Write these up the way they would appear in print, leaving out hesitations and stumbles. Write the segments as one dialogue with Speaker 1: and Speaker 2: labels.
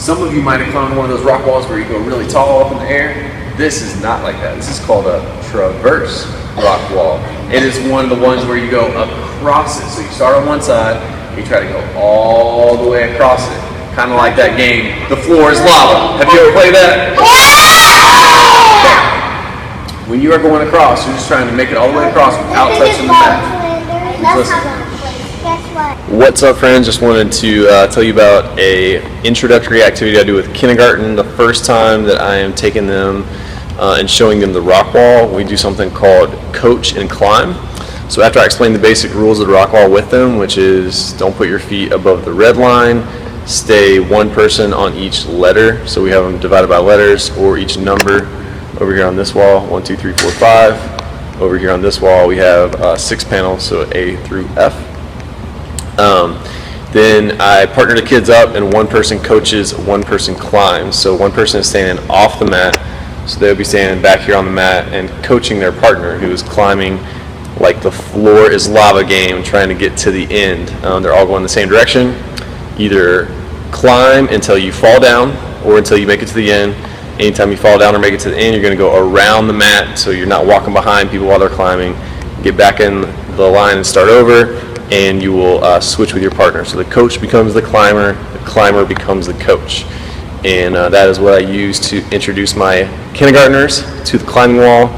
Speaker 1: Some of you might have climbed one of those rock walls where you go really tall up in the air. This is not like that. This is called a traverse rock wall. It is one of the ones where you go across it. So you start on one side, you try to go all the way across it. Kind of like that game, The Floor is Lava. Have you ever played that? Okay. When you are going across, you're just trying to make it all the way across without touching the mat. Listen. What's up, friends? Just wanted to tell you about a introductory activity I do with kindergarten. The first time that I am taking them and showing them the rock wall, we do something called coach and climb. So after I explain the basic rules of the rock wall with them, which is don't put your feet above the red line, stay one person on each letter, so we have them divided by letters, or each number. Over here on this wall, 1, 2, 3, 4, 5. Over here on this wall we have 6 panels, so A through F. Then I partner the kids up, and one person coaches, one person climbs. So one person is standing off the mat, so they'll be standing back here on the mat and coaching their partner who is climbing like the floor is lava game, trying to get to the end. They're all going the same direction. Either climb until you fall down or until you make it to the end. Anytime you fall down or make it to the end, you're going to go around the mat, so you're not walking behind people while they're climbing. Get back in the line and start over, and you will switch with your partner. So the coach becomes the climber becomes the coach. And that is what I use to introduce my kindergartners to the climbing wall.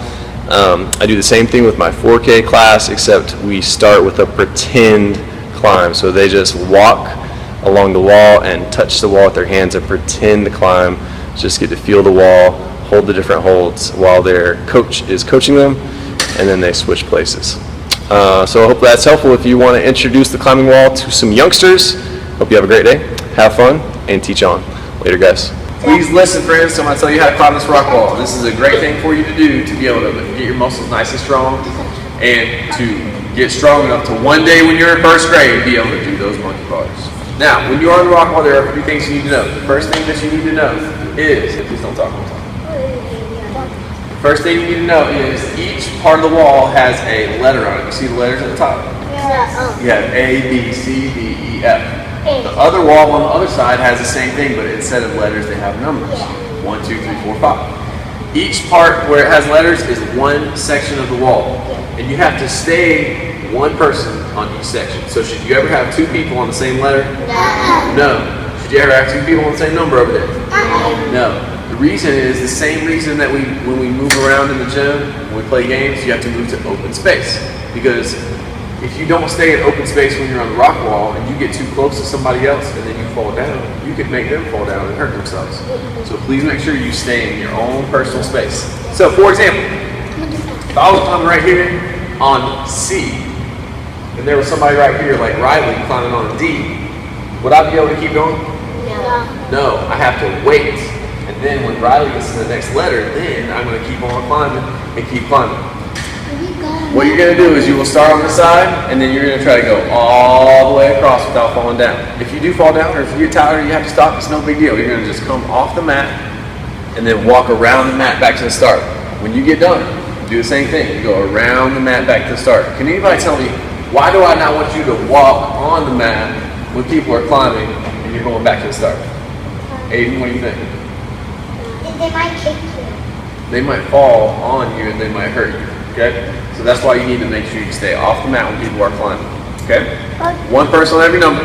Speaker 1: I do the same thing with my 4K class, except we start with a pretend climb. So they just walk along the wall and touch the wall with their hands and pretend to climb. Just get to feel the wall, hold the different holds while their coach is coaching them, and then they switch places. So I hope that's helpful if you want to introduce the climbing wall to some youngsters. Hope you have a great day, have fun, and teach on. Later, guys. Please listen, friends. So I'm going to tell you how to climb this rock wall. This is a great thing for you to do to be able to get your muscles nice and strong, and to get strong enough to one day when you're in first grade be able to do those monkey bars. Now, when you're on the rock wall, there are a few things you need to know. The first thing that you need to know is, please don't talk all the time. First thing you need to know is each part of the wall has a letter on it. You see the letters at the top? Yes. You have A, B, C, D, E, F. The other wall on the other side has the same thing, but instead of letters, they have numbers. 1, 2, 3, 4, 5. Each part where it has letters is one section of the wall. And you have to stay one person on each section. So should you ever have 2 people on the same letter? No. Should you ever have 2 people on the same number over there? No. The reason is the same reason that when we move around in the gym, when we play games, you have to move to open space. Because if you don't stay in open space when you're on the rock wall and you get too close to somebody else and then you fall down, you could make them fall down and hurt themselves. So please make sure you stay in your own personal space. So for example, if I was climbing right here on C, and there was somebody right here like Riley climbing on D, would I be able to keep going? No, I have to wait. And then when Riley gets to the next letter, then I'm going to keep on climbing and keep climbing. What you're going to do is you will start on the side, and then you're going to try to go all the way across without falling down. If you do fall down, or if you get tired or you have to stop, it's no big deal. You're going to just come off the mat and then walk around the mat back to the start. When you get done, do the same thing. You go around the mat back to the start. Can anybody tell me, why do I not want you to walk on the mat when people are climbing and you're going back to the start? Aiden, what do you think?
Speaker 2: They might kick you.
Speaker 1: They might fall on you and they might hurt you, okay? So that's why you need to make sure you stay off the mat when people are climbing, okay? One person on every number.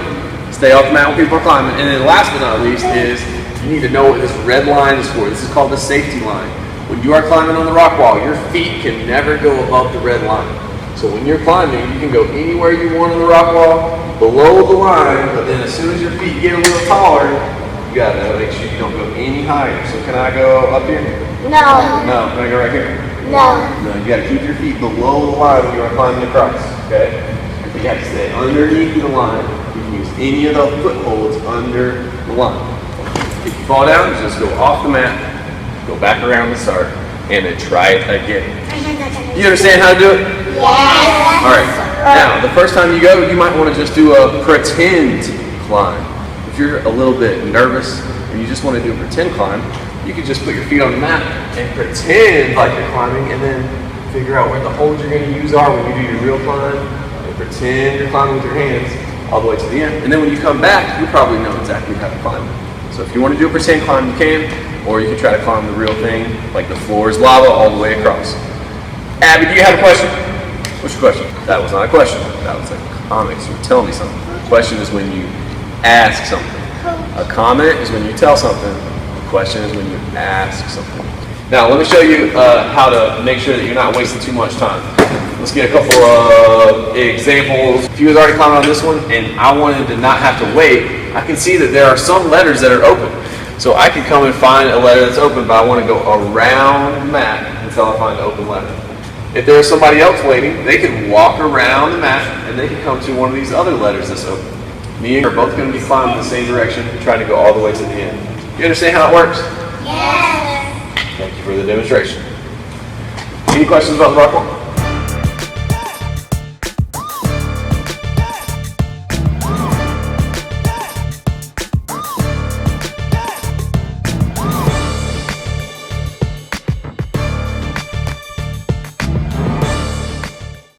Speaker 1: Stay off the mat when people are climbing. And then last but not least is you need to know what this red line is for. This is called the safety line. When you are climbing on the rock wall, your feet can never go above the red line. So when you're climbing, you can go anywhere you want on the rock wall, below the line, but then as soon as your feet get a little taller, you gotta make sure you don't go any higher. So can I go up here?
Speaker 2: No.
Speaker 1: No. Can I go right here?
Speaker 2: No.
Speaker 1: No. You gotta keep your feet below the line when you are climbing across. Okay? You have to stay underneath the line. You can use any of the footholds under the line. If you fall down, just go off the mat, go back around the start, and then try it again. You understand how to do it?
Speaker 2: Yes.
Speaker 1: All right. Now, the first time you go, you might want to just do a pretend climb. If you're a little bit nervous and you just want to do a pretend climb, you could just put your feet on the mat and pretend like you're climbing, and then figure out where the holds you're going to use are when you do your real climb, and pretend you're climbing with your hands all the way to the end. And then when you come back, you probably know exactly how to climb. So if you want to do a pretend climb, you can, or you can try to climb the real thing, like the floor is lava all the way across. Abby, do you have a question? What's your question? That was not a question. That was a comment. You were telling me something. A question is when you ask something. A comment is when you tell something. A question is when you ask something. Now, let me show you how to make sure that you're not wasting too much time. Let's get a couple of examples. If you was already climbing on this one and I wanted to not have to wait, I can see that there are some letters that are open. So I can come and find a letter that's open, but I want to go around the mat until I find an open letter. If there's somebody else waiting, they can walk around the mat and they can come to one of these other letters that's open. Me and you are both going to be climbing the same direction, trying to go all the way to the end. You understand how it works?
Speaker 2: Yes.
Speaker 1: Thank you for the demonstration. Any questions about the rock wall?